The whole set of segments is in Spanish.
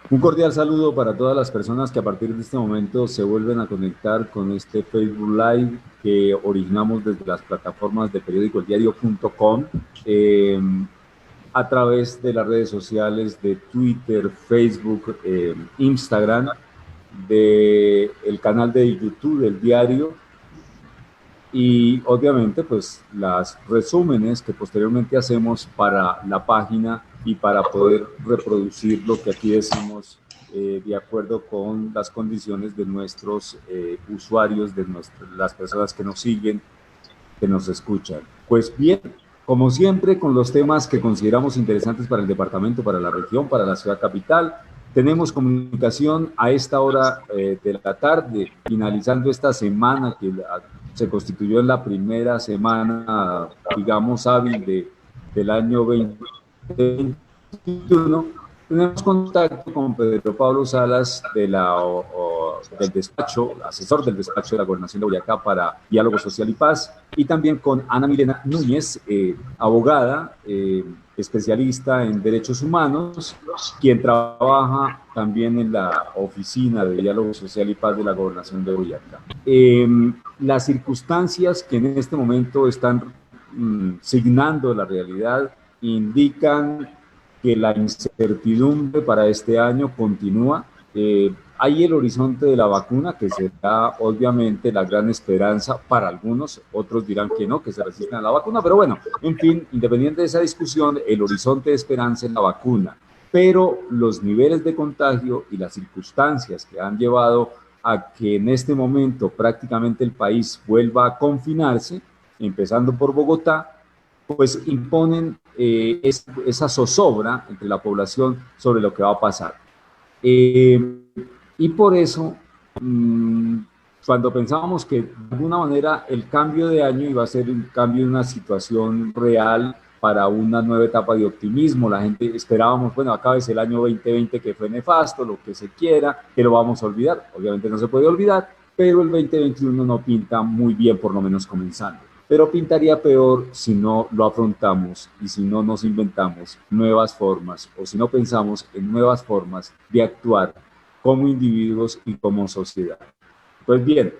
Un cordial saludo para todas las personas que a partir de este momento se vuelven a conectar con este Facebook Live que originamos desde las plataformas de periódicoeldiario.com a través de las redes sociales de Twitter, Facebook, Instagram, del canal de YouTube del diario y obviamente pues las resúmenes que posteriormente hacemos para la página y para poder reproducir lo que aquí decimos de acuerdo con las condiciones de nuestros usuarios, de las personas que nos siguen, que nos escuchan. Pues bien, como siempre, con los temas que consideramos interesantes para el departamento, para la región, para la ciudad capital, tenemos comunicación a esta hora de la tarde, finalizando esta semana que se constituyó en la primera semana, digamos, hábil del año 2021. Tenemos contacto con Pedro Pablo Salas del despacho, asesor del despacho de la Gobernación de Boyacá para Diálogo Social y Paz, y también con Ana Milena Núñez, abogada, especialista en derechos humanos, quien trabaja también en la oficina de Diálogo Social y Paz de la Gobernación de Boyacá. Las circunstancias que en este momento están signando la realidad indican que la incertidumbre para este año continúa. Hay el horizonte de la vacuna, que será obviamente la gran esperanza para algunos, otros dirán que no, que se resisten a la vacuna, pero bueno, en fin, independiente de esa discusión, el horizonte de esperanza es la vacuna, pero los niveles de contagio y las circunstancias que han llevado a que en este momento prácticamente el país vuelva a confinarse, empezando por Bogotá, pues imponen esa zozobra entre la población sobre lo que va a pasar. Eh, y por eso, mmm, cuando pensábamos que de alguna manera el cambio de año iba a ser un cambio de una situación real para una nueva etapa de optimismo, la gente esperábamos, bueno, acabes el año 2020 que fue nefasto, lo que se quiera, que lo vamos a olvidar. Obviamente no se puede olvidar, pero el 2021 no pinta muy bien, por lo menos comenzando. Pero pintaría peor si no lo afrontamos y si no nos inventamos nuevas formas o si no pensamos en nuevas formas de actuar como individuos y como sociedad. Pues bien,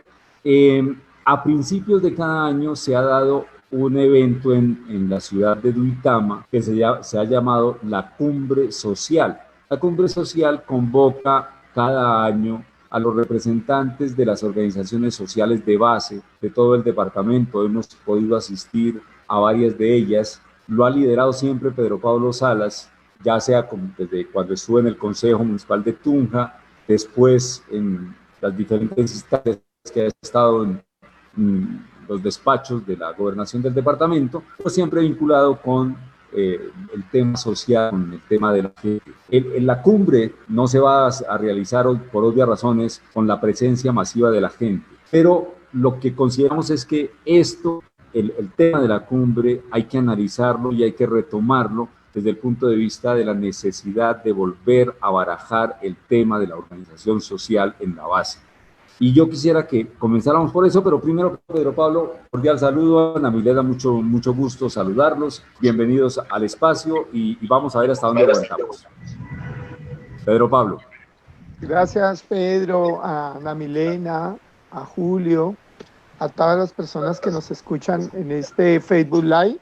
a principios de cada año se ha dado un evento en la ciudad de Duitama que se ha llamado la Cumbre Social. La Cumbre Social convoca cada año a los representantes de las organizaciones sociales de base de todo el departamento. Hemos podido asistir a varias de ellas. Lo ha liderado siempre Pedro Pablo Salas, ya sea desde cuando estuvo en el Consejo Municipal de Tunja, después en las diferentes instancias que ha estado en los despachos de la gobernación del departamento, pues siempre vinculado con el tema social, con el tema de la gente. En la cumbre no se va a realizar por obvias razones con la presencia masiva de la gente, pero lo que consideramos es que el tema de la cumbre hay que analizarlo y hay que retomarlo desde el punto de vista de la necesidad de volver a barajar el tema de la organización social en la base. Y yo quisiera que comenzáramos por eso, pero primero, Pedro Pablo, cordial saludo, Ana Milena, mucho gusto saludarlos, bienvenidos al espacio y vamos a ver hasta dónde aguantamos. Pedro Pablo. Gracias, Pedro, a Ana Milena, a Julio, a todas las personas que nos escuchan en este Facebook Live.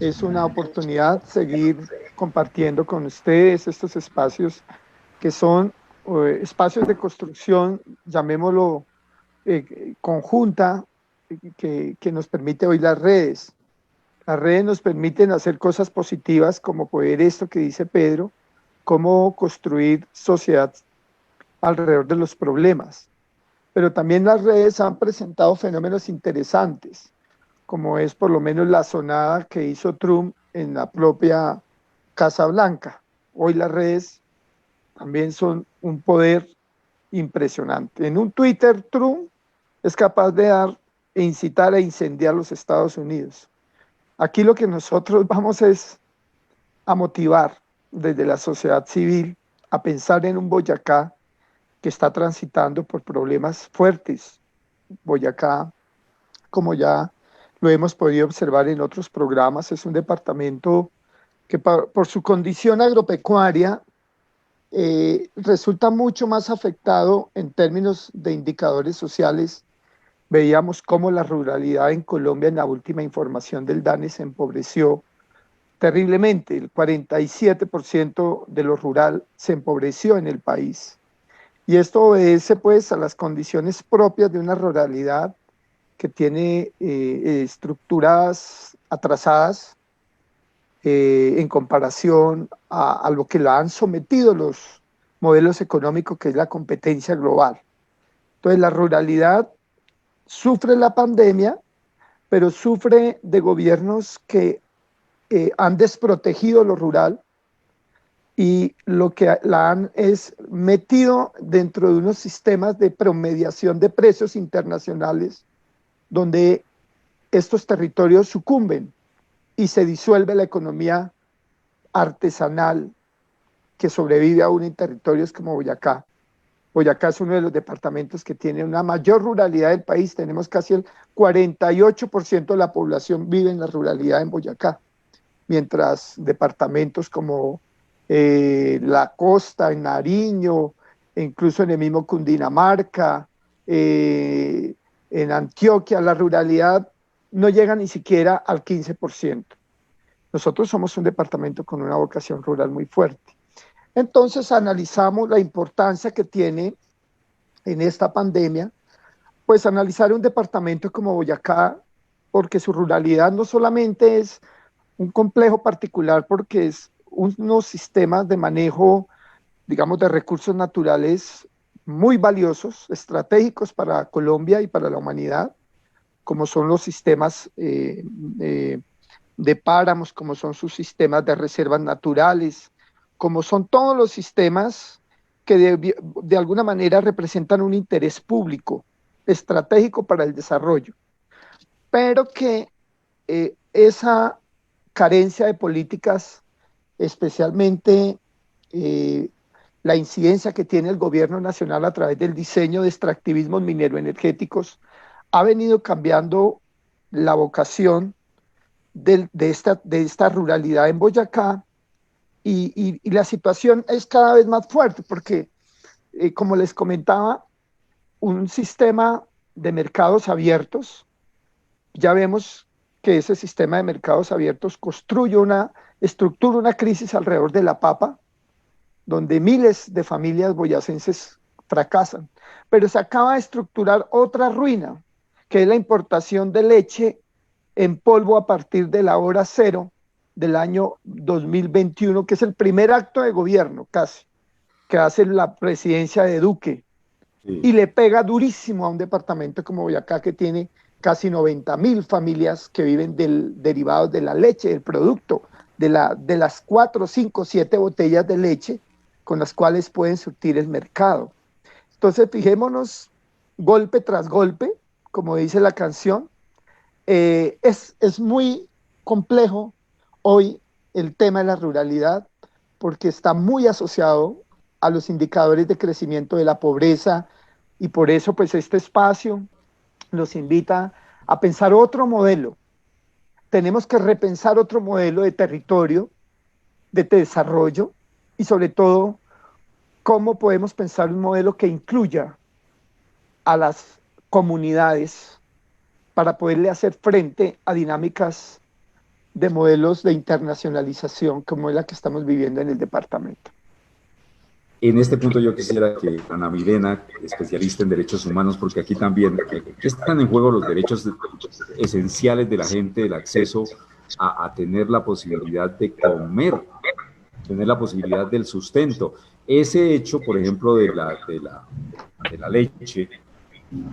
Es una oportunidad seguir compartiendo con ustedes estos espacios que son espacios de construcción, llamémoslo conjunta, que nos permite hoy las redes. Las redes nos permiten hacer cosas positivas como poder esto que dice Pedro, cómo construir sociedad alrededor de los problemas. Pero también las redes han presentado fenómenos interesantes, como es por lo menos la sonada que hizo Trump en la propia Casa Blanca. Hoy las redes también son un poder impresionante. En un Twitter, Trump es capaz de dar e incitar a incendiar los Estados Unidos. Aquí lo que nosotros vamos es a motivar desde la sociedad civil a pensar en un Boyacá que está transitando por problemas fuertes. Boyacá, como ya lo hemos podido observar en otros programas, es un departamento que por su condición agropecuaria resulta mucho más afectado en términos de indicadores sociales. Veíamos cómo la ruralidad en Colombia, en la última información del DANE, se empobreció terriblemente. El 47% de lo rural se empobreció en el país. Y esto obedece pues a las condiciones propias de una ruralidad que tiene estructuras atrasadas en comparación a lo que la han sometido los modelos económicos, que es la competencia global. Entonces la ruralidad sufre la pandemia, pero sufre de gobiernos que han desprotegido lo rural y lo que la han es metido dentro de unos sistemas de promediación de precios internacionales donde estos territorios sucumben y se disuelve la economía artesanal que sobrevive aún en territorios como Boyacá. Boyacá es uno de los departamentos que tiene una mayor ruralidad del país. Tenemos casi el 48% de la población vive en la ruralidad en Boyacá, mientras departamentos como la costa, en Nariño, e incluso en el mismo Cundinamarca, en Antioquia, la ruralidad no llega ni siquiera al 15%. Nosotros somos un departamento con una vocación rural muy fuerte. Entonces analizamos la importancia que tiene en esta pandemia, pues analizar un departamento como Boyacá, porque su ruralidad no solamente es un complejo particular, porque es unos sistemas de manejo, digamos, de recursos naturales muy valiosos, estratégicos para Colombia y para la humanidad, como son los sistemas de páramos, como son sus sistemas de reservas naturales, como son todos los sistemas que de alguna manera representan un interés público estratégico para el desarrollo, pero que esa carencia de políticas, especialmente la incidencia que tiene el gobierno nacional a través del diseño de extractivismos mineroenergéticos, ha venido cambiando la vocación de esta ruralidad en Boyacá, y la situación es cada vez más fuerte porque, como les comentaba, un sistema de mercados abiertos, ya vemos que ese sistema de mercados abiertos construye una estructura, una crisis alrededor de la papa, donde miles de familias boyacenses fracasan, pero se acaba de estructurar otra ruina, que es la importación de leche en polvo a partir de la hora cero del año 2021, que es el primer acto de gobierno casi, que hace la presidencia de Duque, y le pega durísimo a un departamento como Boyacá, que tiene casi 90.000 familias que viven derivados de la leche, del producto, de las 4, 5, 7 botellas de leche con las cuales pueden surtir el mercado. Entonces, fijémonos, golpe tras golpe, como dice la canción, es muy complejo hoy el tema de la ruralidad, porque está muy asociado a los indicadores de crecimiento de la pobreza, y por eso pues este espacio nos invita a pensar otro modelo. Tenemos que repensar otro modelo de territorio, de desarrollo, y sobre todo, cómo podemos pensar un modelo que incluya a las comunidades para poderle hacer frente a dinámicas de modelos de internacionalización como es la que estamos viviendo en el departamento. En este punto yo quisiera que Ana Milena, especialista en derechos humanos, porque aquí también están en juego los derechos esenciales de la gente, el acceso a tener la posibilidad de comer, tener la posibilidad del sustento. Ese hecho, por ejemplo, de la leche,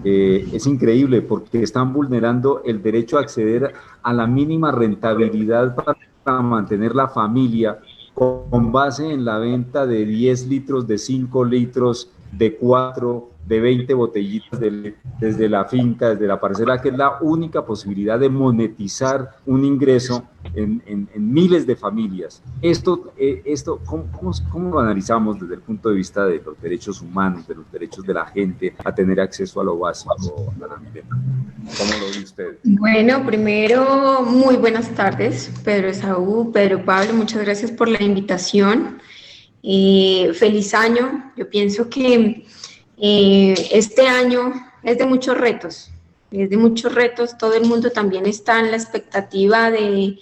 es increíble porque están vulnerando el derecho a acceder a la mínima rentabilidad para mantener la familia, con base en la venta de 10 litros, de 5 litros, de 4, de 20 botellitas desde la finca, desde la parcela, que es la única posibilidad de monetizar un ingreso en miles de familias. Esto ¿cómo lo analizamos desde el punto de vista de los derechos humanos, de los derechos de la gente a tener acceso a lo básico, Ana Milena? ¿Cómo lo ve usted? Bueno, primero, muy buenas tardes, Pedro Esaú, Pedro Pablo, muchas gracias por la invitación. Feliz año. Yo pienso que este año es de muchos retos. Todo el mundo también está en la expectativa de,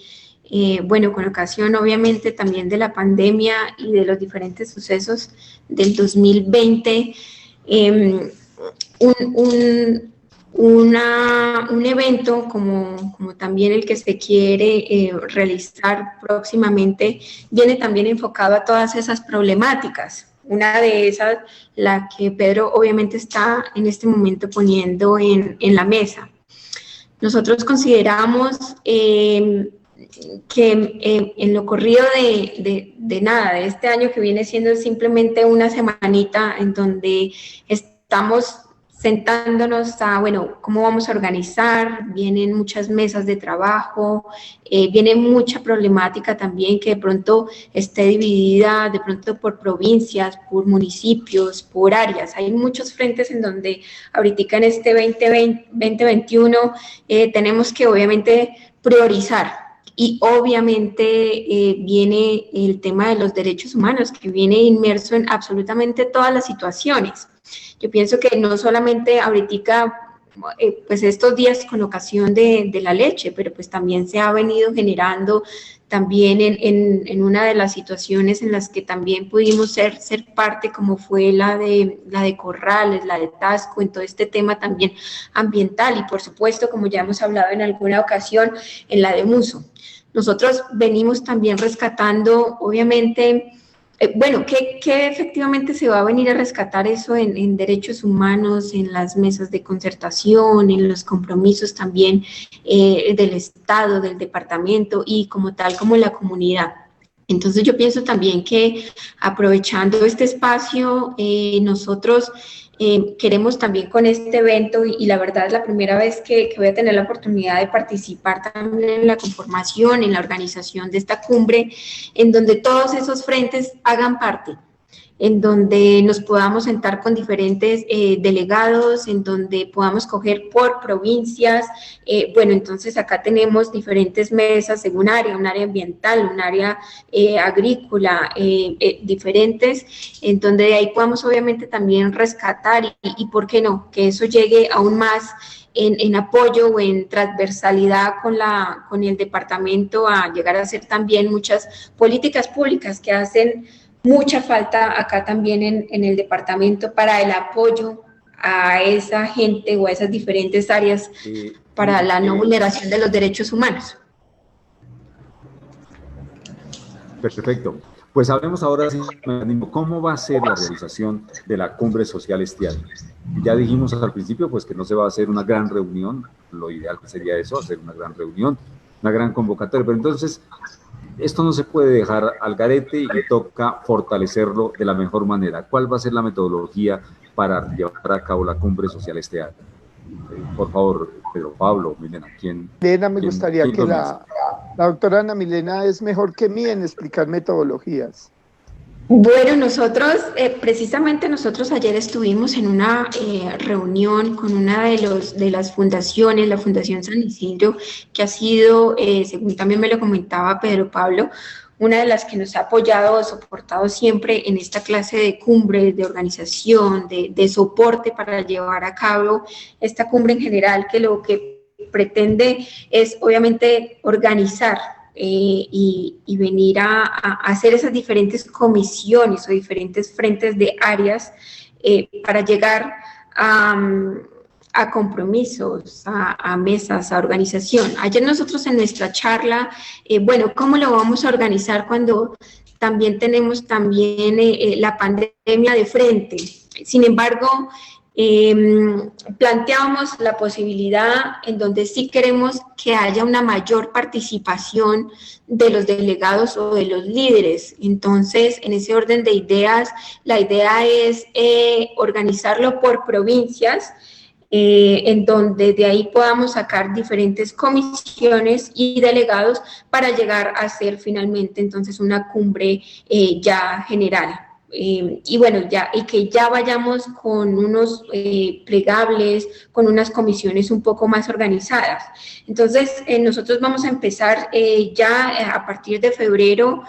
bueno, con ocasión obviamente también de la pandemia y de los diferentes sucesos del 2020, un evento como también el que se quiere realizar próximamente viene también enfocado a todas esas problemáticas. Una de esas, la que Pedro obviamente está en este momento poniendo en la mesa. Nosotros consideramos que en lo corrido de este año, que viene siendo simplemente una semanita en donde estamos sentándonos a, bueno, cómo vamos a organizar, vienen muchas mesas de trabajo, viene mucha problemática también que de pronto esté dividida, de pronto por provincias, por municipios, por áreas. Hay muchos frentes en donde ahorita en este 2021 tenemos que obviamente priorizar. Y obviamente viene el tema de los derechos humanos, que viene inmerso en absolutamente todas las situaciones. Yo pienso que no solamente ahorita, pues estos días con ocasión de la leche, pero pues también se ha venido generando también en una de las situaciones en las que también pudimos ser parte, como fue la de Corrales, la de Tasco, en todo este tema también ambiental y por supuesto, como ya hemos hablado en alguna ocasión, en la de Muso. Nosotros venimos también rescatando, obviamente, bueno, ¿qué efectivamente se va a venir a rescatar eso en derechos humanos, en las mesas de concertación, en los compromisos también del Estado, del departamento y como tal como la comunidad? Entonces yo pienso también que aprovechando este espacio, nosotros queremos también con este evento, y la verdad es la primera vez que voy a tener la oportunidad de participar también en la conformación, en la organización de esta cumbre, en donde todos esos frentes hagan parte, en donde nos podamos sentar con diferentes delegados, en donde podamos coger por provincias. Bueno, entonces acá tenemos diferentes mesas según área, un área ambiental, un área agrícola, diferentes, en donde de ahí podamos obviamente también rescatar y ¿por qué no? Que eso llegue aún más en apoyo o en transversalidad con el departamento a llegar a hacer también muchas políticas públicas que hacen mucha falta acá también en el departamento para el apoyo a esa gente o a esas diferentes áreas para la no vulneración de los derechos humanos. Perfecto. Pues hablemos ahora de cómo va a ser la realización de la cumbre social este año. Ya dijimos al principio pues que no se va a hacer una gran reunión, lo ideal sería eso, hacer una gran reunión, una gran convocatoria, pero entonces esto no se puede dejar al garete y toca fortalecerlo de la mejor manera. ¿Cuál va a ser la metodología para llevar a cabo la cumbre social este año? Por favor, Pedro Pablo, Milena, me gustaría que la doctora Ana Milena es mejor que mí en explicar metodologías. Bueno, nosotros, precisamente nosotros ayer estuvimos en una reunión con una de las fundaciones, la Fundación San Isidro, que ha sido, según también me lo comentaba Pedro Pablo, una de las que nos ha apoyado o soportado siempre en esta clase de cumbre, de organización, de soporte para llevar a cabo esta cumbre en general, que lo que pretende es obviamente organizar y venir a hacer esas diferentes comisiones o diferentes frentes de áreas para llegar a compromisos, a mesas, a organización. Ayer nosotros en nuestra charla, bueno, ¿cómo lo vamos a organizar cuando también tenemos también la pandemia de frente? Sin embargo, planteábamos la posibilidad en donde sí queremos que haya una mayor participación de los delegados o de los líderes. Entonces, en ese orden de ideas, la idea es organizarlo por provincias, en donde de ahí podamos sacar diferentes comisiones y delegados para llegar a hacer finalmente entonces una cumbre ya general. Y bueno, y que ya vayamos con unos plegables, con unas comisiones un poco más organizadas. Entonces, nosotros vamos a empezar ya a partir de febrero,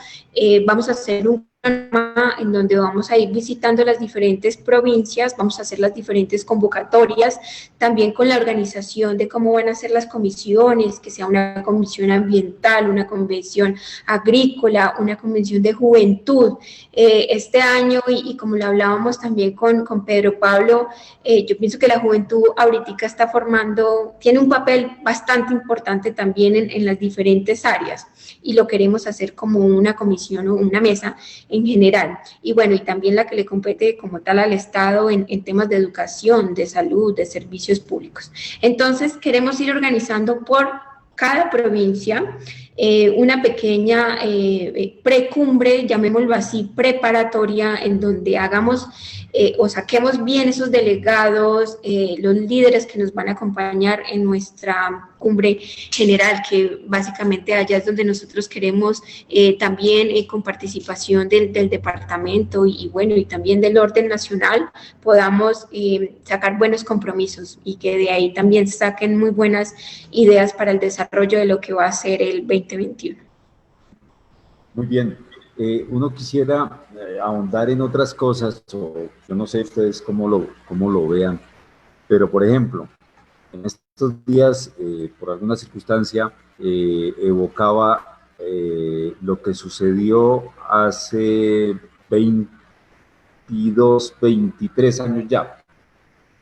vamos a hacer un en donde vamos a ir visitando las diferentes provincias, vamos a hacer las diferentes convocatorias, también con la organización de cómo van a ser las comisiones, que sea una comisión ambiental, una comisión agrícola, una comisión de juventud. Este año, y como lo hablábamos también con Pedro Pablo, yo pienso que la juventud ahorita está formando, tiene un papel bastante importante también en las diferentes áreas, y lo queremos hacer como una comisión o una mesa en general. Y bueno, y también la que le compete como tal al Estado en temas de educación, de salud, de servicios públicos. Entonces, queremos ir organizando por cada provincia una pequeña precumbre, llamémoslo así, preparatoria, en donde hagamos o saquemos bien esos delegados, los líderes que nos van a acompañar en nuestra cumbre general, que básicamente allá es donde nosotros queremos también con participación del departamento y bueno, y también del orden nacional, podamos sacar buenos compromisos y que de ahí también saquen muy buenas ideas para el desarrollo de lo que va a ser el 2021. Muy bien. Uno quisiera ahondar en otras cosas, o yo no sé ustedes cómo lo vean, pero por ejemplo, en estos días, por alguna circunstancia, evocaba lo que sucedió hace 22, 23 años ya,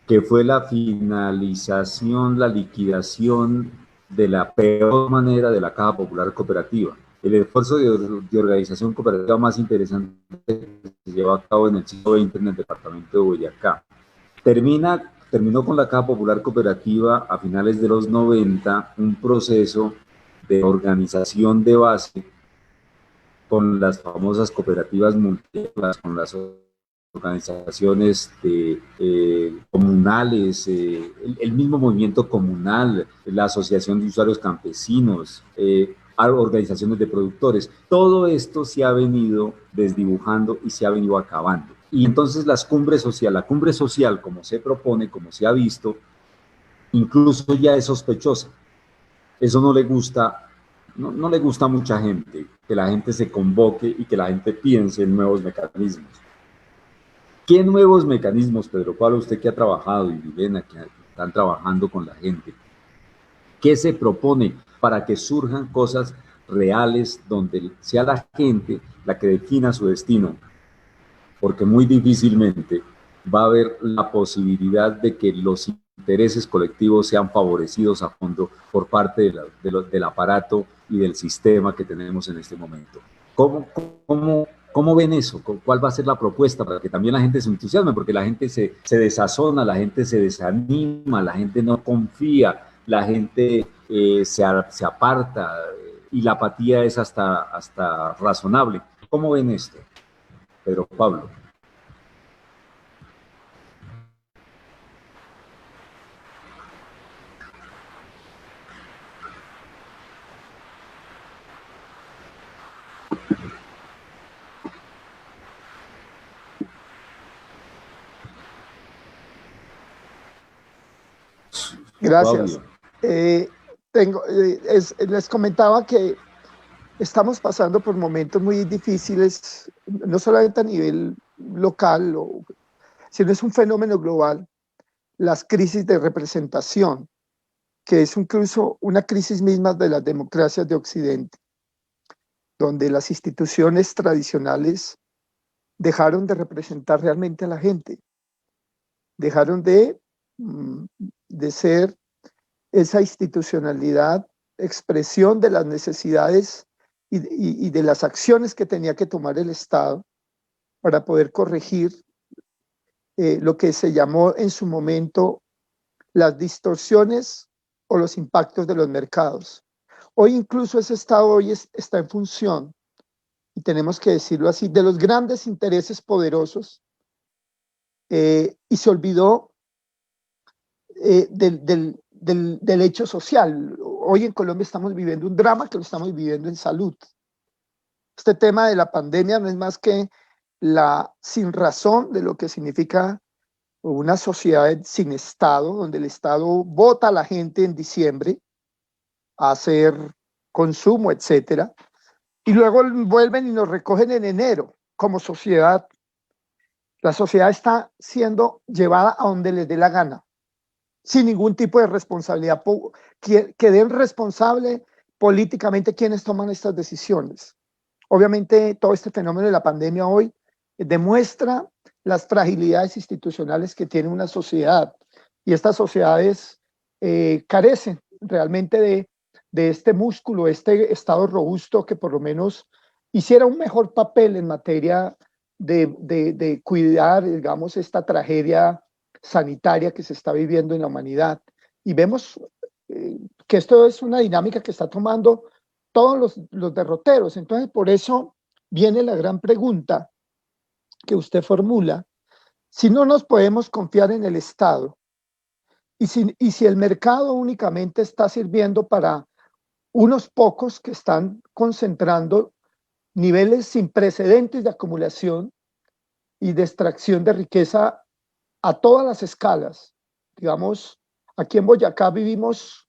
que fue la finalización, la liquidación de la peor manera de la Caja Popular Cooperativa. El esfuerzo de organización cooperativa más interesante que se llevó a cabo en el siglo XX en el departamento de Boyacá. Terminó con la Caja Popular Cooperativa a finales de los 90 un proceso de organización de base con las famosas cooperativas múltiples, con las organizaciones comunales, el mismo movimiento comunal, la Asociación de Usuarios Campesinos, organizaciones de productores. Todo esto se ha venido desdibujando y se ha venido acabando. Y entonces la cumbre social, como se propone, como se ha visto, incluso ya es sospechosa. Eso no le gusta, no le gusta a mucha gente, que la gente se convoque y que la gente piense en nuevos mecanismos. ¿Qué nuevos mecanismos, Pedro Pablo, usted que ha trabajado, y Milena, que están trabajando con la gente, qué se propone para que surjan cosas reales donde sea la gente la que defina su destino? Porque muy difícilmente va a haber la posibilidad de que los intereses colectivos sean favorecidos a fondo por parte del aparato y del sistema que tenemos en este momento. ¿Cómo ven eso? ¿Cuál va a ser la propuesta para que también la gente se entusiasme? Porque la gente se desazona, la gente se desanima, la gente no confía, la gente se aparta y la apatía es hasta razonable. ¿Cómo ven esto, Pedro Pablo? Gracias. Les comentaba que estamos pasando por momentos muy difíciles, no solamente a nivel local, sino es un fenómeno global, las crisis de representación, que es incluso una crisis misma de las democracias de Occidente, donde las instituciones tradicionales dejaron de representar realmente a la gente, dejaron de ser esa institucionalidad, expresión de las necesidades y de las acciones que tenía que tomar el Estado para poder corregir lo que se llamó en su momento las distorsiones o los impactos de los mercados. Hoy incluso ese Estado está en función, y tenemos que decirlo así, de los grandes intereses poderosos, y se olvidó del hecho social. Hoy en Colombia estamos viviendo un drama que lo estamos viviendo en salud. Este tema de la pandemia no es más que la sinrazón de lo que significa una sociedad sin Estado, donde el Estado bota a la gente en diciembre a hacer consumo, etcétera, y luego vuelven y nos recogen en enero, como sociedad, la sociedad está siendo llevada a donde les dé la gana, sin ningún tipo de responsabilidad, que den responsable políticamente quienes toman estas decisiones. Obviamente todo este fenómeno de la pandemia hoy demuestra las fragilidades institucionales que tiene una sociedad, y estas sociedades carecen realmente de este músculo, este Estado robusto que por lo menos hiciera un mejor papel en materia de cuidar, digamos, esta tragedia sanitaria que se está viviendo en la humanidad. Y vemos que esto es una dinámica que está tomando todos los derroteros. Entonces, por eso viene la gran pregunta que usted formula: si no nos podemos confiar en el Estado, y si el mercado únicamente está sirviendo para unos pocos que están concentrando niveles sin precedentes de acumulación y de extracción de riqueza a todas las escalas. Digamos, aquí en Boyacá vivimos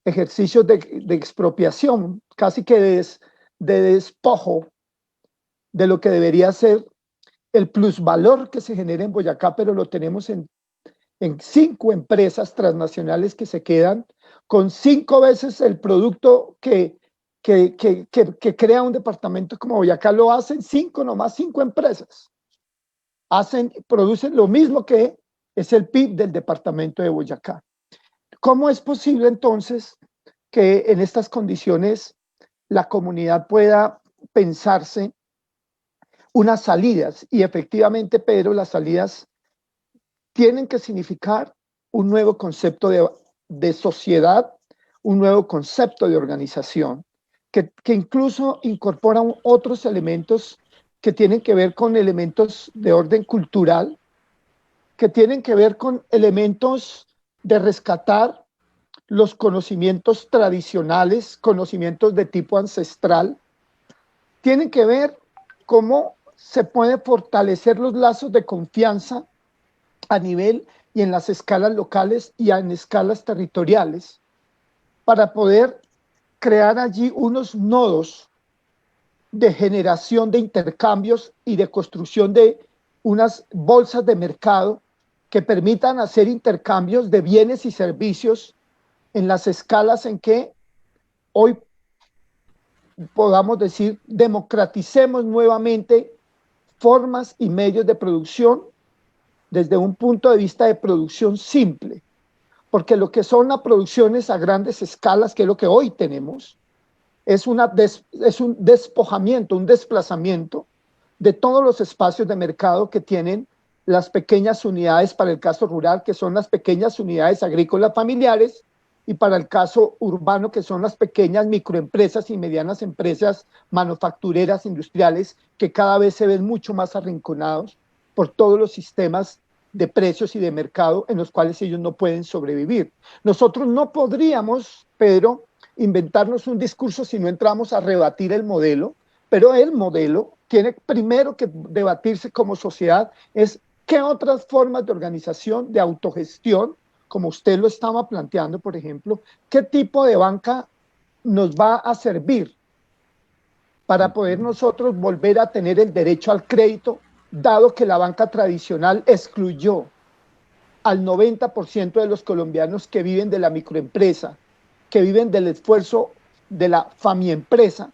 ejercicios de expropiación, casi que de despojo de lo que debería ser el plusvalor que se genera en Boyacá, pero lo tenemos en 5 empresas transnacionales que se quedan con 5 veces el producto que crea un departamento como Boyacá. Lo hacen 5 nomás, 5 empresas. Producen lo mismo que es el PIB del departamento de Boyacá. ¿Cómo es posible entonces que en estas condiciones la comunidad pueda pensarse unas salidas? Y efectivamente, Pedro, las salidas tienen que significar un nuevo concepto de sociedad, un nuevo concepto de organización, que incluso incorpora otros elementos que tienen que ver con elementos de orden cultural, que tienen que ver con elementos de rescatar los conocimientos tradicionales, conocimientos de tipo ancestral, tienen que ver cómo se puede fortalecer los lazos de confianza a nivel y en las escalas locales y en escalas territoriales, para poder crear allí unos nodos de generación de intercambios y de construcción de unas bolsas de mercado que permitan hacer intercambios de bienes y servicios en las escalas en que hoy podamos decir democraticemos nuevamente formas y medios de producción desde un punto de vista de producción simple, porque lo que son las producciones a grandes escalas, que es lo que hoy tenemos, es un despojamiento, un desplazamiento de todos los espacios de mercado que tienen las pequeñas unidades, para el caso rural, que son las pequeñas unidades agrícolas familiares, y para el caso urbano, que son las pequeñas microempresas y medianas empresas manufactureras industriales, que cada vez se ven mucho más arrinconados por todos los sistemas de precios y de mercado en los cuales ellos no pueden sobrevivir. Nosotros no podríamos, Pedro, inventarnos un discurso si no entramos a rebatir el modelo, pero el modelo tiene primero que debatirse como sociedad, es qué otras formas de organización, de autogestión, como usted lo estaba planteando, por ejemplo, qué tipo de banca nos va a servir para poder nosotros volver a tener el derecho al crédito, dado que la banca tradicional excluyó al 90% de los colombianos que viven de la microempresa, que viven del esfuerzo de la famiempresa,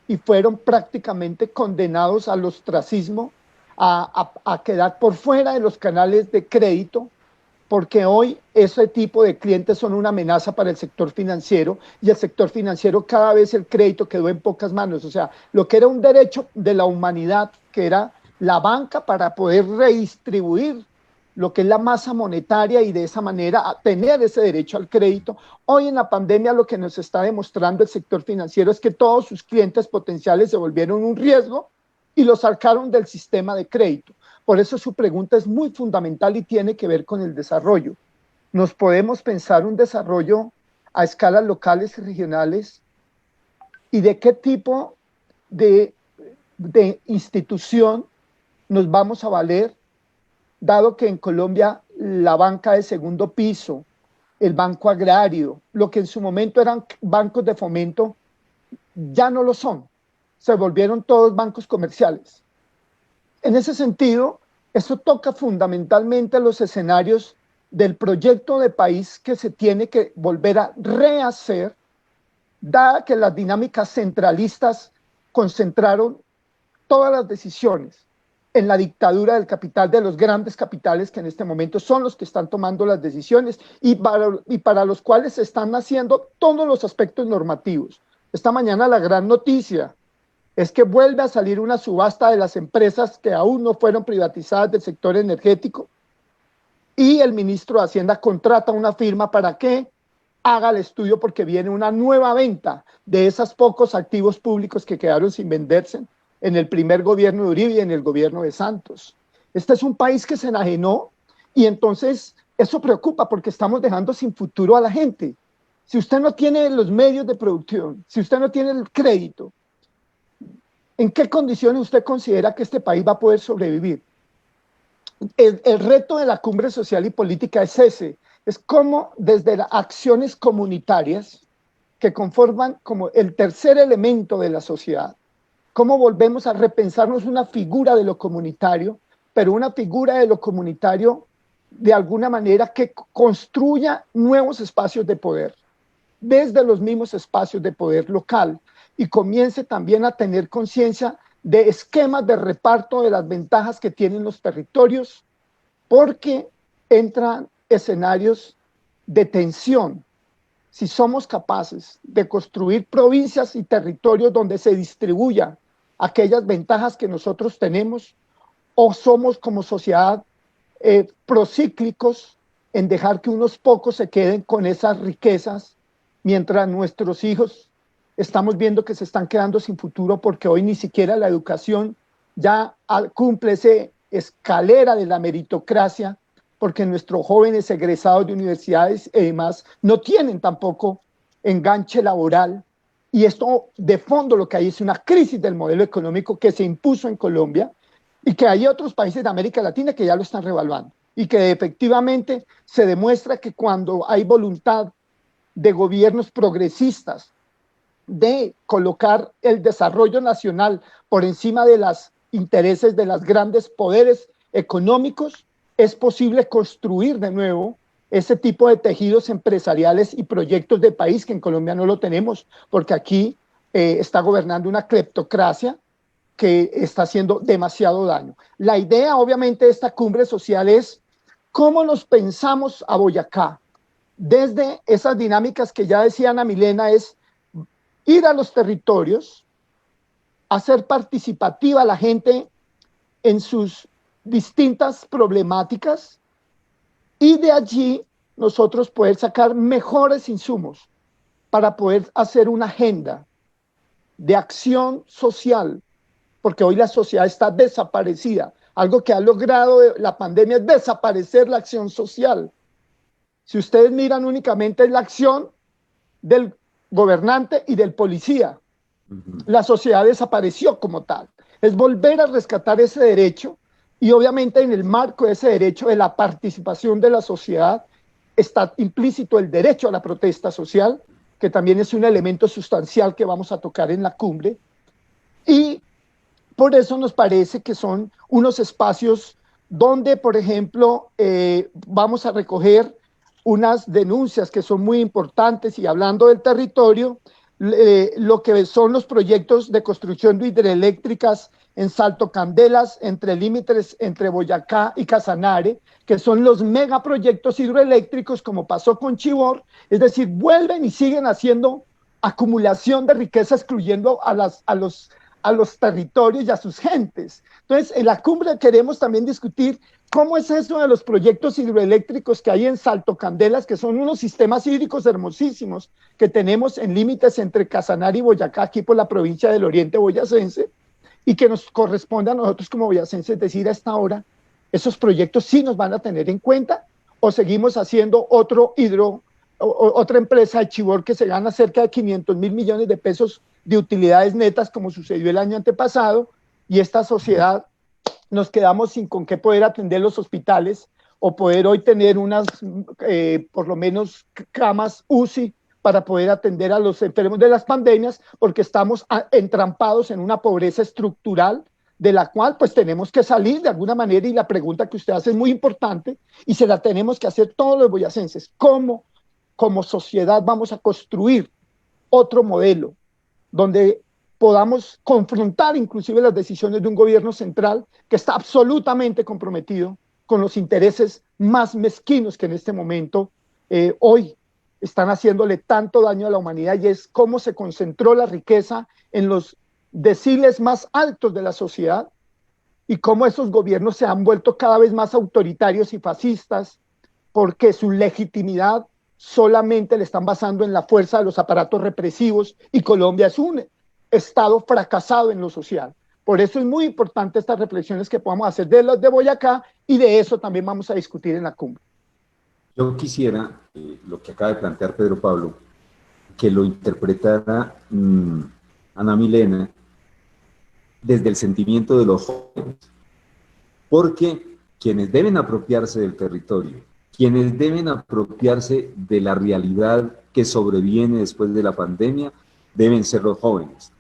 y fueron prácticamente condenados al ostracismo, a quedar por fuera de los canales de crédito, porque hoy ese tipo de clientes son una amenaza para el sector financiero, y el sector financiero cada vez el crédito quedó en pocas manos. O sea, lo que era un derecho de la humanidad, que era la banca para poder redistribuir lo que es la masa monetaria y de esa manera tener ese derecho al crédito. Hoy en la pandemia lo que nos está demostrando el sector financiero es que todos sus clientes potenciales se volvieron un riesgo y los sacaron del sistema de crédito. Por eso su pregunta es muy fundamental y tiene que ver con el desarrollo. ¿Nos podemos pensar un desarrollo a escalas locales y regionales? ¿Y de qué tipo de institución nos vamos a valer, dado que en Colombia la banca de segundo piso, el banco agrario, lo que en su momento eran bancos de fomento, ya no lo son? Se volvieron todos bancos comerciales. En ese sentido, eso toca fundamentalmente los escenarios del proyecto de país que se tiene que volver a rehacer, dada que las dinámicas centralistas concentraron todas las decisiones en la dictadura del capital, de los grandes capitales que en este momento son los que están tomando las decisiones y para los cuales se están haciendo todos los aspectos normativos. Esta mañana la gran noticia es que vuelve a salir una subasta de las empresas que aún no fueron privatizadas del sector energético y el ministro de Hacienda contrata una firma para que haga el estudio porque viene una nueva venta de esos pocos activos públicos que quedaron sin venderse en el primer gobierno de Uribe y en el gobierno de Santos. Este es un país que se enajenó y entonces eso preocupa porque estamos dejando sin futuro a la gente. Si usted no tiene los medios de producción, si usted no tiene el crédito, ¿en qué condiciones usted considera que este país va a poder sobrevivir? El reto de la cumbre social y política es ese, es cómo desde las acciones comunitarias que conforman como el tercer elemento de la sociedad, cómo volvemos a repensarnos una figura de lo comunitario, pero una figura de lo comunitario de alguna manera que construya nuevos espacios de poder, desde los mismos espacios de poder local, y comience también a tener conciencia de esquemas de reparto de las ventajas que tienen los territorios, porque entran escenarios de tensión. Si somos capaces de construir provincias y territorios donde se distribuyan aquellas ventajas que nosotros tenemos, o somos como sociedad procíclicos en dejar que unos pocos se queden con esas riquezas, mientras nuestros hijos estamos viendo que se están quedando sin futuro porque hoy ni siquiera la educación ya cumple esa escalera de la meritocracia, porque nuestros jóvenes egresados de universidades y demás no tienen tampoco enganche laboral. Y esto de fondo lo que hay es una crisis del modelo económico que se impuso en Colombia y que hay otros países de América Latina que ya lo están revaluando y que efectivamente se demuestra que cuando hay voluntad de gobiernos progresistas de colocar el desarrollo nacional por encima de los intereses de los grandes poderes económicos, es posible construir de nuevo ese tipo de tejidos empresariales y proyectos de país que en Colombia no lo tenemos, porque aquí está gobernando una cleptocracia que está haciendo demasiado daño. La idea, obviamente, de esta cumbre social es cómo nos pensamos a Boyacá, desde esas dinámicas que ya decía Ana Milena, es ir a los territorios, hacer participativa a la gente en sus distintas problemáticas y de allí nosotros poder sacar mejores insumos para poder hacer una agenda de acción social, porque hoy la sociedad está desaparecida. Algo que ha logrado la pandemia es desaparecer la acción social. Si ustedes miran únicamente la acción del gobernante y del policía, la sociedad desapareció como tal. Es volver a rescatar ese derecho y obviamente en el marco de ese derecho de la participación de la sociedad está implícito el derecho a la protesta social, que también es un elemento sustancial que vamos a tocar en la cumbre. Y por eso nos parece que son unos espacios donde, por ejemplo, vamos a recoger unas denuncias que son muy importantes y hablando del territorio, lo que son los proyectos de construcción de hidroeléctricas en Salto Candelas, entre límites entre Boyacá y Casanare, que son los megaproyectos hidroeléctricos como pasó con Chivor, es decir, vuelven y siguen haciendo acumulación de riqueza excluyendo a los territorios y a sus gentes. Entonces, en la cumbre queremos también discutir cómo es eso de los proyectos hidroeléctricos que hay en Salto Candelas, que son unos sistemas hídricos hermosísimos que tenemos en límites entre Casanare y Boyacá, aquí por la provincia del Oriente Boyacense, y que nos corresponde a nosotros como boyacenses decir a esta hora, esos proyectos sí nos van a tener en cuenta, o seguimos haciendo otra empresa de Chivor que se gana cerca de 500.000 millones de pesos de utilidades netas, como sucedió el año antepasado, y esta sociedad nos quedamos sin con qué poder atender los hospitales o poder hoy tener unas, por lo menos, camas UCI para poder atender a los enfermos de las pandemias, porque estamos entrampados en una pobreza estructural de la cual pues tenemos que salir de alguna manera, y la pregunta que usted hace es muy importante y se la tenemos que hacer todos los boyacenses. ¿Cómo como sociedad vamos a construir otro modelo donde podamos confrontar inclusive las decisiones de un gobierno central que está absolutamente comprometido con los intereses más mezquinos que en este momento hoy están haciéndole tanto daño a la humanidad, y es cómo se concentró la riqueza en los deciles más altos de la sociedad y cómo esos gobiernos se han vuelto cada vez más autoritarios y fascistas porque su legitimidad solamente le están basando en la fuerza de los aparatos represivos, y Colombia es un estado fracasado en lo social. Por eso es muy importante estas reflexiones que podamos hacer de los de Boyacá, y de eso también vamos a discutir en la cumbre. Yo quisiera, lo que acaba de plantear Pedro Pablo, que lo interpretara Ana Milena desde el sentimiento de los jóvenes, porque quienes deben apropiarse del territorio, quienes deben apropiarse de la realidad que sobreviene después de la pandemia, deben ser los jóvenes.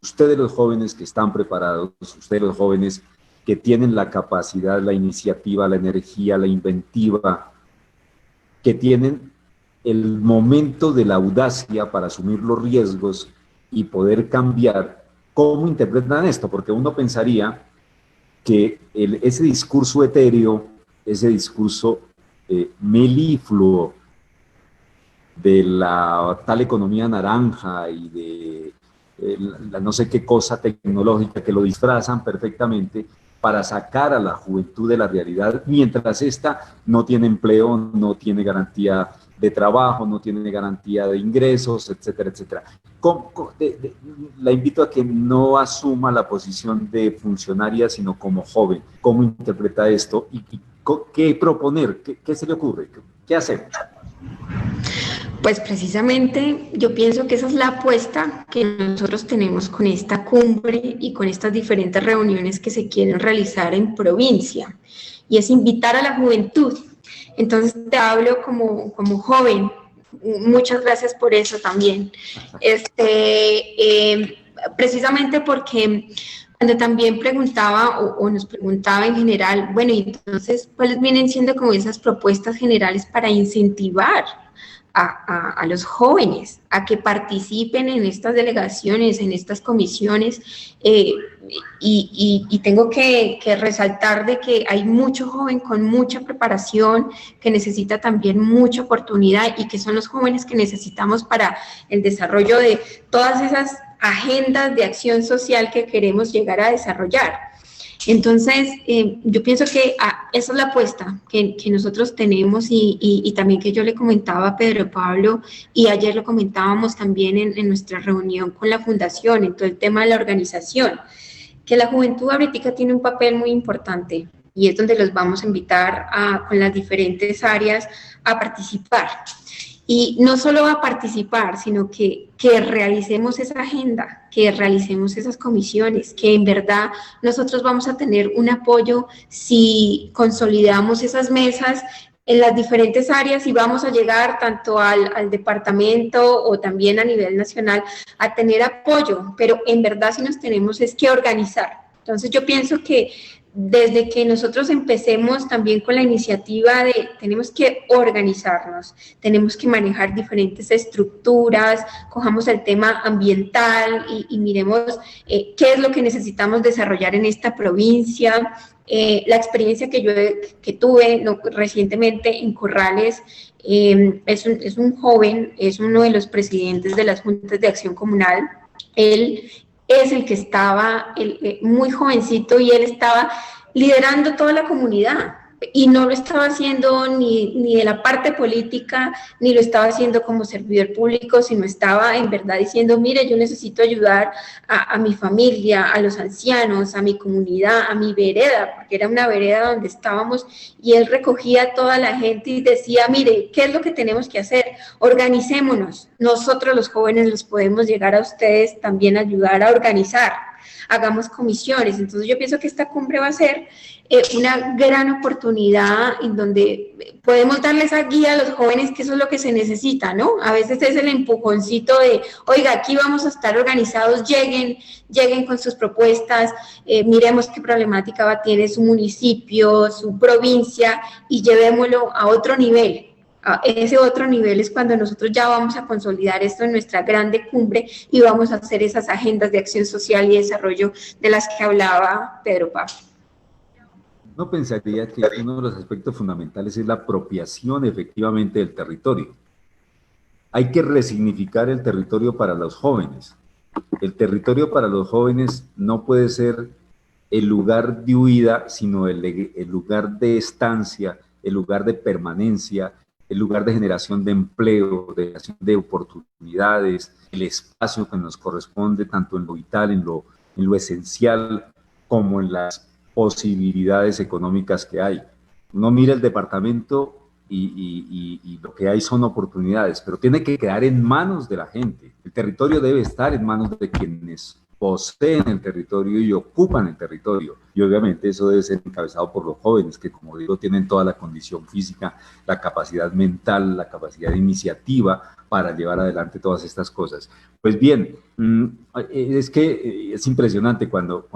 Ustedes los jóvenes que están preparados, ustedes los jóvenes que tienen la capacidad, la iniciativa, la energía, la inventiva, que tienen el momento de la audacia para asumir los riesgos y poder cambiar. ¿Cómo interpretan esto? Porque uno pensaría que ese discurso etéreo, ese discurso melifluo de la tal economía naranja y de la no sé qué cosa tecnológica, que lo disfrazan perfectamente para sacar a la juventud de la realidad, mientras esta no tiene empleo, no tiene garantía de trabajo, no tiene garantía de ingresos, etcétera, etcétera. La invito a que no asuma la posición de funcionaria, sino como joven. ¿Cómo interpreta esto? ¿Y qué proponer? ¿Qué se le ocurre? ¿Qué hacemos? Pues precisamente yo pienso que esa es la apuesta que nosotros tenemos con esta cumbre y con estas diferentes reuniones que se quieren realizar en provincia, y es invitar a la juventud. Entonces te hablo como joven. Muchas gracias por eso también. Precisamente porque cuando también preguntaba o nos preguntaba en general, bueno, y entonces, ¿cuáles vienen siendo como esas propuestas generales para incentivar a los jóvenes a que participen en estas delegaciones, en estas comisiones? Y tengo que resaltar de que hay mucho joven con mucha preparación, que necesita también mucha oportunidad, y que son los jóvenes que necesitamos para el desarrollo de todas esas agendas de acción social que queremos llegar a desarrollar. Entonces, yo pienso que esa es la apuesta que nosotros tenemos, y también que yo le comentaba a Pedro Pablo, y ayer lo comentábamos también en nuestra reunión con la fundación, en todo el tema de la organización, que la juventud ahorita tiene un papel muy importante, y es donde los vamos a invitar con las diferentes áreas a participar. Y no solo a participar, sino que realicemos esa agenda, que realicemos esas comisiones, que en verdad nosotros vamos a tener un apoyo si consolidamos esas mesas en las diferentes áreas, y vamos a llegar tanto al departamento o también a nivel nacional a tener apoyo, pero en verdad sí nos tenemos es que organizar. Entonces yo pienso que desde que nosotros empecemos también con la iniciativa de tenemos que organizarnos, tenemos que manejar diferentes estructuras, cojamos el tema ambiental y miremos qué es lo que necesitamos desarrollar en esta provincia. La experiencia que tuve recientemente en Corrales, es un joven, es uno de los presidentes de las juntas de acción comunal. Él es el que estaba muy jovencito, y él estaba liderando toda la comunidad, y no lo estaba haciendo ni de la parte política, ni lo estaba haciendo como servidor público, sino estaba en verdad diciendo, mire, yo necesito ayudar a mi familia, a los ancianos, a mi comunidad, a mi vereda, porque era una vereda donde estábamos, y él recogía a toda la gente y decía, mire, ¿qué es lo que tenemos que hacer? Organicémonos, nosotros los jóvenes los podemos llegar a ustedes también a ayudar a organizar. hagamos comisiones. Entonces yo pienso que esta cumbre va a ser una gran oportunidad en donde podemos darle esa guía a los jóvenes, que eso es lo que se necesita, ¿no? A veces es el empujoncito de, oiga, aquí vamos a estar organizados, lleguen con sus propuestas, miremos qué problemática tiene su municipio, su provincia, y llevémoslo a otro nivel. Ese otro nivel es cuando nosotros ya vamos a consolidar esto en nuestra grande cumbre y vamos a hacer esas agendas de acción social y desarrollo de las que hablaba Pedro Pablo. No pensaría que uno de los aspectos fundamentales es la apropiación efectivamente del territorio. Hay que resignificar el territorio para los jóvenes. El territorio para los jóvenes no puede ser el lugar de huida, sino el lugar de estancia, el lugar de permanencia, el lugar de generación de empleo, de generación de oportunidades, el espacio que nos corresponde tanto en lo vital, en lo esencial, como en las posibilidades económicas que hay. Uno mira el departamento y lo que hay son oportunidades, pero tiene que quedar en manos de la gente. El territorio debe estar en manos de quienes poseen el territorio y ocupan el territorio. Y obviamente eso debe ser encabezado por los jóvenes, que como digo, tienen toda la condición física, la capacidad mental, la capacidad de iniciativa para llevar adelante todas estas cosas. Pues bien, es que es impresionante cuando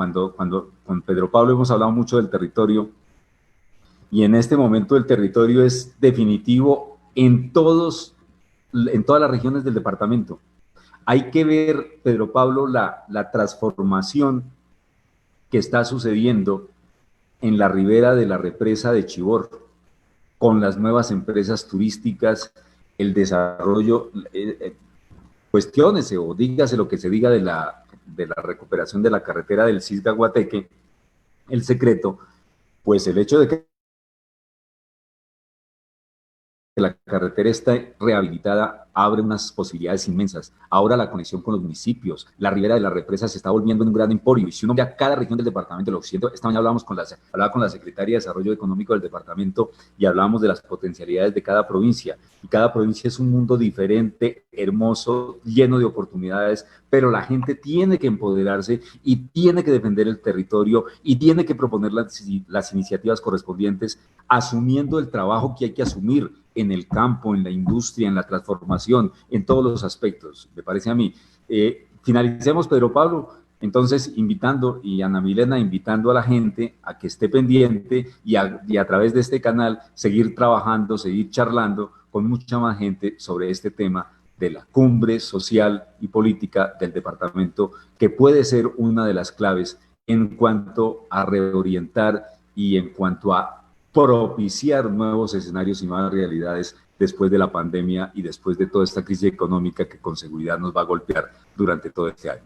con Pedro Pablo hemos hablado mucho del territorio, y en este momento el territorio es definitivo en todas las regiones del departamento. Hay que ver, Pedro Pablo, la transformación que está sucediendo en la ribera de la represa de Chivor, con las nuevas empresas turísticas, el desarrollo, cuestiónese o dígase lo que se diga de la recuperación de la carretera del Cisga-Guateque, el secreto, pues el hecho de que la carretera está rehabilitada abre unas posibilidades inmensas. Ahora la conexión con los municipios, la ribera de la represa se está volviendo en un gran emporio, y si uno ve a cada región del departamento del occidente, esta mañana hablaba con la Secretaria de Desarrollo Económico del departamento y hablábamos de las potencialidades de cada provincia, y cada provincia es un mundo diferente, hermoso, lleno de oportunidades, pero la gente tiene que empoderarse y tiene que defender el territorio y tiene que proponer las iniciativas correspondientes, asumiendo el trabajo que hay que asumir en el campo, en la industria, en la transformación, en todos los aspectos, me parece a mí. Finalicemos, Pedro Pablo, entonces invitando, y Ana Milena invitando a la gente a que esté pendiente y a través de este canal seguir trabajando, seguir charlando con mucha más gente sobre este tema de la cumbre social y política del departamento, que puede ser una de las claves en cuanto a reorientar y en cuanto a propiciar nuevos escenarios y nuevas realidades después de la pandemia y después de toda esta crisis económica que con seguridad nos va a golpear durante todo este año.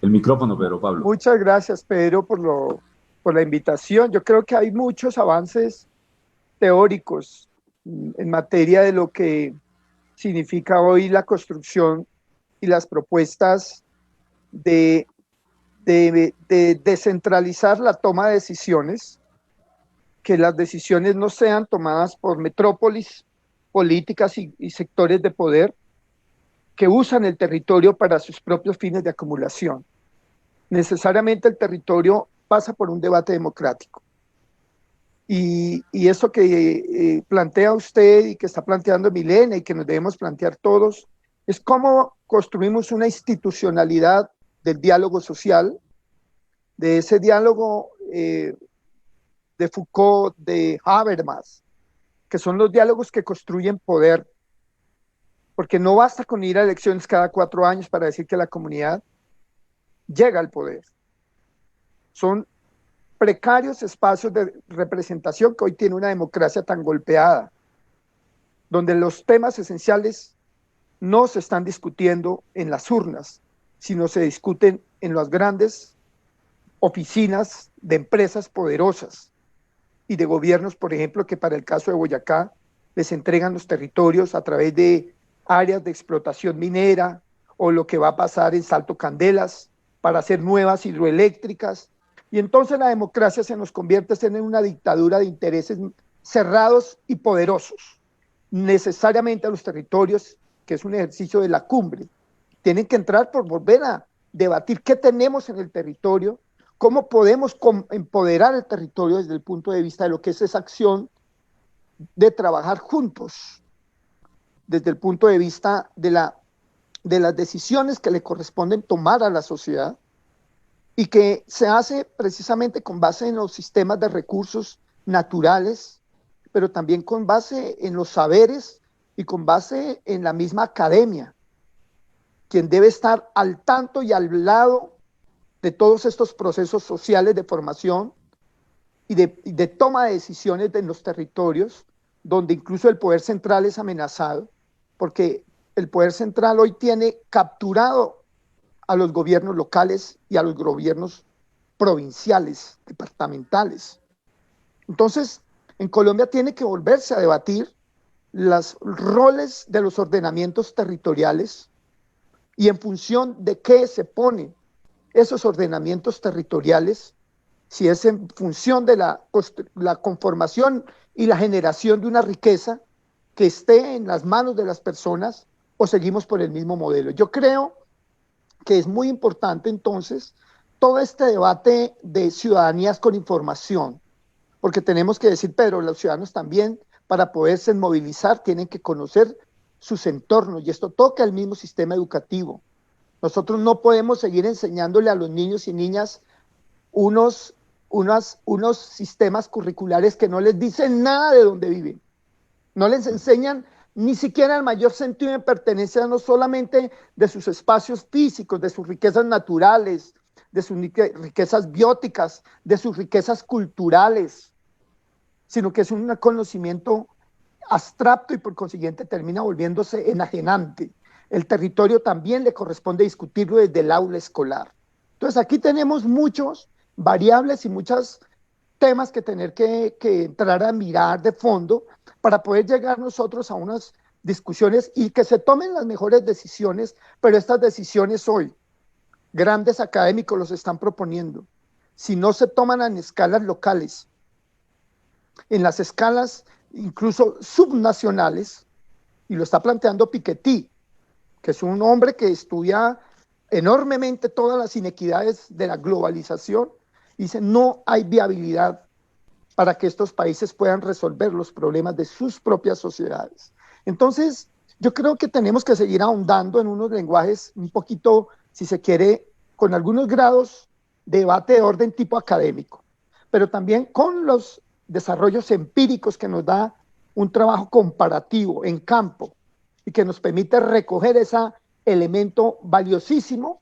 El micrófono, Pedro Pablo. Muchas gracias, Pedro, por la invitación. Yo creo que hay muchos avances teóricos en materia de lo que significa hoy la construcción y las propuestas de descentralizar la toma de decisiones, que las decisiones no sean tomadas por metrópolis políticas y sectores de poder que usan el territorio para sus propios fines de acumulación. Necesariamente el territorio pasa por un debate democrático. Y eso que plantea usted y que está planteando Milena y que nos debemos plantear todos, es cómo construimos una institucionalidad del diálogo social, de ese diálogo de Foucault, de Habermas, que son los diálogos que construyen poder, porque no basta con ir a elecciones cada 4 años para decir que la comunidad llega al poder. Son precarios espacios de representación que hoy tiene una democracia tan golpeada, donde los temas esenciales no se están discutiendo en las urnas, sino se discuten en las grandes oficinas de empresas poderosas y de gobiernos, por ejemplo, que para el caso de Boyacá les entregan los territorios a través de áreas de explotación minera, o lo que va a pasar en Salto Candelas para hacer nuevas hidroeléctricas. Y entonces la democracia se nos convierte en una dictadura de intereses cerrados y poderosos, necesariamente a los territorios, que es un ejercicio de la cumbre, Tienen que entrar por volver a debatir qué tenemos en el territorio, cómo podemos empoderar el territorio desde el punto de vista de lo que es esa acción de trabajar juntos, desde el punto de vista de las decisiones que le corresponden tomar a la sociedad, y que se hace precisamente con base en los sistemas de recursos naturales, pero también con base en los saberes y con base en la misma academia, quien debe estar al tanto y al lado de todos estos procesos sociales de formación y de toma de decisiones en los territorios, donde incluso el poder central es amenazado, porque el poder central hoy tiene capturado a los gobiernos locales y a los gobiernos provinciales, departamentales. Entonces, en Colombia tiene que volverse a debatir los roles de los ordenamientos territoriales y en función de qué se ponen esos ordenamientos territoriales, si es en función de la conformación y la generación de una riqueza que esté en las manos de las personas, o seguimos por el mismo modelo. Yo creo que es muy importante entonces todo este debate de ciudadanías con información, porque tenemos que decir, Pedro, los ciudadanos también, para poderse movilizar, tienen que conocer sus entornos, y esto toca el mismo sistema educativo. Nosotros no podemos seguir enseñándole a los niños y niñas unos sistemas curriculares que no les dicen nada de dónde viven, no les enseñan ni siquiera el mayor sentido de pertenencia, no solamente de sus espacios físicos, de sus riquezas naturales, de sus riquezas bióticas, de sus riquezas culturales, sino que es un conocimiento abstracto y por consiguiente termina volviéndose enajenante. El territorio también le corresponde discutirlo desde el aula escolar. Entonces aquí tenemos muchos variables y muchos temas que tener que entrar a mirar de fondo para poder llegar nosotros a unas discusiones y que se tomen las mejores decisiones, pero estas decisiones hoy, grandes académicos los están proponiendo. Si no se toman en escalas locales, en las escalas incluso subnacionales, y lo está planteando Piketty, que es un hombre que estudia enormemente todas las inequidades de la globalización, dice, no hay viabilidad para que estos países puedan resolver los problemas de sus propias sociedades. Entonces, yo creo que tenemos que seguir ahondando en unos lenguajes un poquito, si se quiere, con algunos grados de debate de orden tipo académico, pero también con los desarrollos empíricos que nos da un trabajo comparativo en campo y que nos permite recoger ese elemento valiosísimo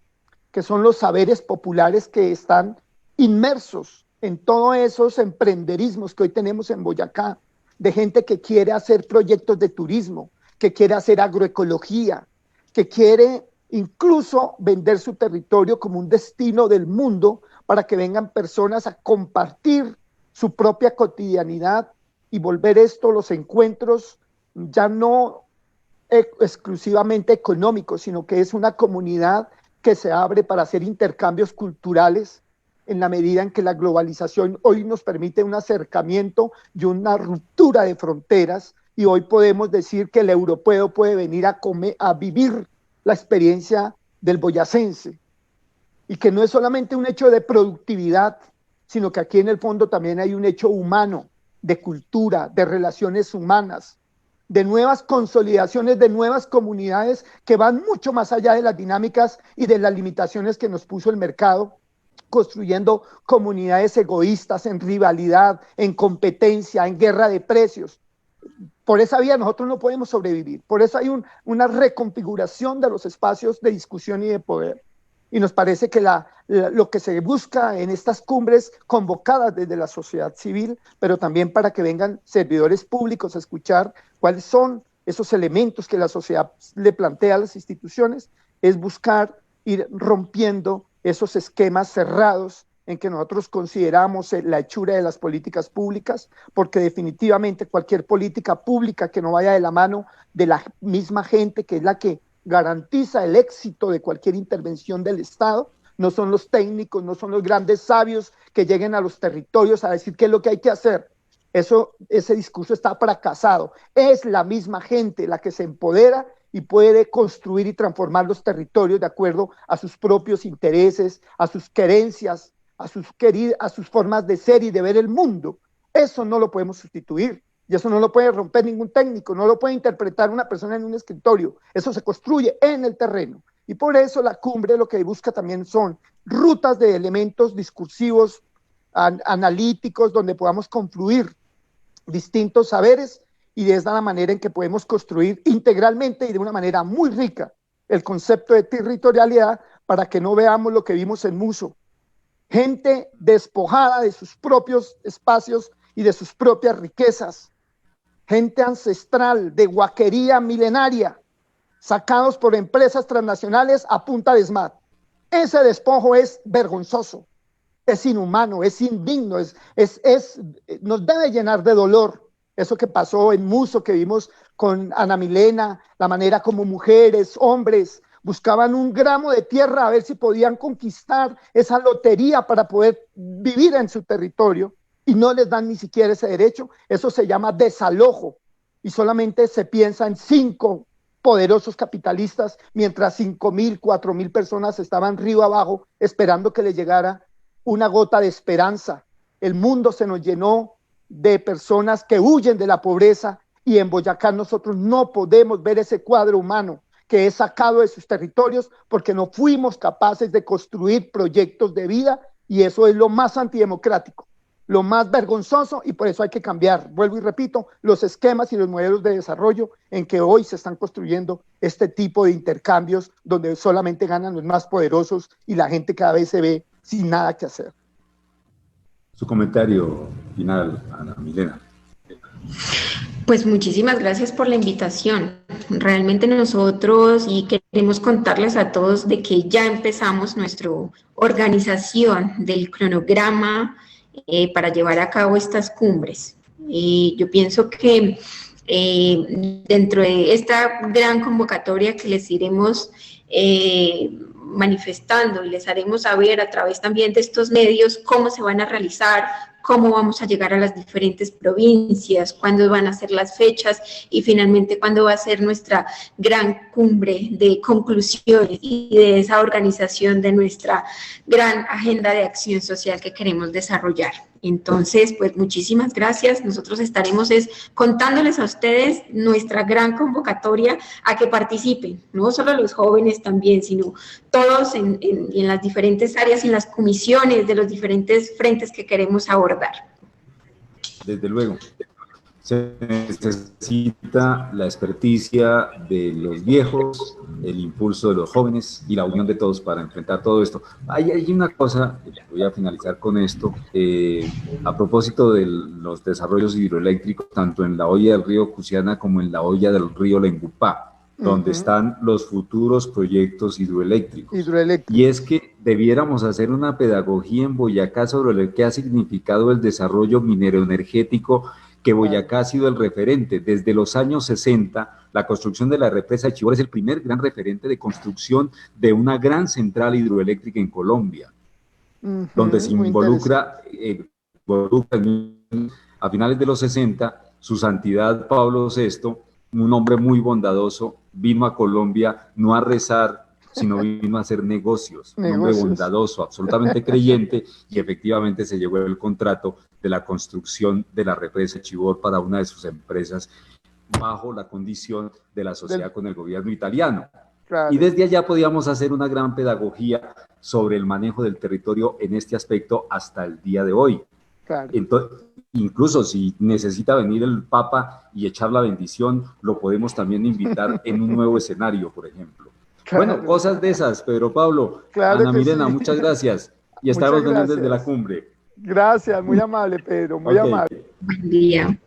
que son los saberes populares que están inmersos en todos esos emprenderismos que hoy tenemos en Boyacá, de gente que quiere hacer proyectos de turismo, que quiere hacer agroecología, que quiere incluso vender su territorio como un destino del mundo para que vengan personas a compartir su propia cotidianidad y volver esto los encuentros ya no exclusivamente económicos, sino que es una comunidad que se abre para hacer intercambios culturales en la medida en que la globalización hoy nos permite un acercamiento y una ruptura de fronteras, y hoy podemos decir que el europeo puede venir a vivir la experiencia del boyacense, y que no es solamente un hecho de productividad, sino que aquí en el fondo también hay un hecho humano, de cultura, de relaciones humanas, de nuevas consolidaciones, de nuevas comunidades que van mucho más allá de las dinámicas y de las limitaciones que nos puso el mercado, construyendo comunidades egoístas en rivalidad, en competencia, en guerra de precios. Por esa vía nosotros no podemos sobrevivir, por eso hay una reconfiguración de los espacios de discusión y de poder. Y nos parece que lo que se busca en estas cumbres convocadas desde la sociedad civil, pero también para que vengan servidores públicos a escuchar cuáles son esos elementos que la sociedad le plantea a las instituciones, es buscar ir rompiendo esos esquemas cerrados en que nosotros consideramos la hechura de las políticas públicas, porque definitivamente cualquier política pública que no vaya de la mano de la misma gente, que es la que garantiza el éxito de cualquier intervención del Estado, no son los técnicos, no son los grandes sabios que lleguen a los territorios a decir qué es lo que hay que hacer. Ese discurso está fracasado. Es la misma gente la que se empodera y puede construir y transformar los territorios de acuerdo a sus propios intereses, a sus querencias, a sus formas de ser y de ver el mundo. Eso no lo podemos sustituir y eso no lo puede romper ningún técnico, no lo puede interpretar una persona en un escritorio. Eso se construye en el terreno. Y por eso la cumbre lo que busca también son rutas de elementos discursivos, analíticos, donde podamos confluir distintos saberes y de esa la manera en que podemos construir integralmente y de una manera muy rica el concepto de territorialidad para que no veamos lo que vimos en Muso. Gente despojada de sus propios espacios y de sus propias riquezas. Gente ancestral de guaquería milenaria, sacados por empresas transnacionales a punta de SMAT. Ese despojo es vergonzoso, es inhumano, es indigno, nos debe llenar de dolor. Eso que pasó en Muso, que vimos con Ana Milena, la manera como mujeres, hombres, buscaban un gramo de tierra a ver si podían conquistar esa lotería para poder vivir en su territorio y no les dan ni siquiera ese derecho. Eso se llama desalojo y solamente se piensa en 5 poderosos capitalistas, mientras 5.000, 4.000 personas estaban río abajo esperando que les llegara una gota de esperanza. El mundo se nos llenó de personas que huyen de la pobreza y en Boyacá nosotros no podemos ver ese cuadro humano que es sacado de sus territorios porque no fuimos capaces de construir proyectos de vida y eso es lo más antidemocrático, lo más vergonzoso y por eso hay que cambiar, vuelvo y repito, los esquemas y los modelos de desarrollo en que hoy se están construyendo este tipo de intercambios donde solamente ganan los más poderosos y la gente cada vez se ve sin nada que hacer. Su comentario final, Ana Milena. Pues muchísimas gracias por la invitación. Realmente nosotros y queremos contarles a todos de que ya empezamos nuestra organización del cronograma para llevar a cabo estas cumbres. Yo pienso que dentro de esta gran convocatoria que les iremos manifestando y les haremos saber a través también de estos medios cómo se van a realizar, cómo vamos a llegar a las diferentes provincias, cuándo van a ser las fechas y finalmente cuándo va a ser nuestra gran cumbre de conclusiones y de esa organización de nuestra gran agenda de acción social que queremos desarrollar. Entonces, pues muchísimas gracias. Nosotros estaremos contándoles a ustedes nuestra gran convocatoria a que participen, no solo los jóvenes también, sino todos en las diferentes áreas y en las comisiones de los diferentes frentes que queremos abordar. Desde luego. Se necesita la experticia de los viejos, el impulso de los jóvenes y la unión de todos para enfrentar todo esto. Hay una cosa, voy a finalizar con esto, a propósito de los desarrollos hidroeléctricos, tanto en la hoya del río Cusiana como en la hoya del río Lengupá, donde están los futuros proyectos hidroeléctricos. Y es que debiéramos hacer una pedagogía en Boyacá sobre lo que ha significado el desarrollo mineroenergético, que Boyacá ha sido el referente. Desde los años 60, la construcción de la represa de Chivor es el primer gran referente de construcción de una gran central hidroeléctrica en Colombia, donde se involucra, a finales de los 60, su santidad Pablo VI, un hombre muy bondadoso, vino a Colombia no a rezar, sino vino a hacer negocios. Un hombre bondadoso, absolutamente creyente, y efectivamente se llevó el contrato de la construcción de la represa Chivor para una de sus empresas bajo la condición de la sociedad con el gobierno italiano. Claro. Y desde allá podíamos hacer una gran pedagogía sobre el manejo del territorio en este aspecto hasta el día de hoy. Claro. Entonces, incluso si necesita venir el Papa y echar la bendición, lo podemos también invitar en un nuevo escenario, por ejemplo. Claro. Bueno, cosas de esas, Pedro Pablo, claro, Ana Milena, sí. Muchas gracias. Y estaremos desde la cumbre. Gracias, muy amable, Pedro, muy amable. Buen día.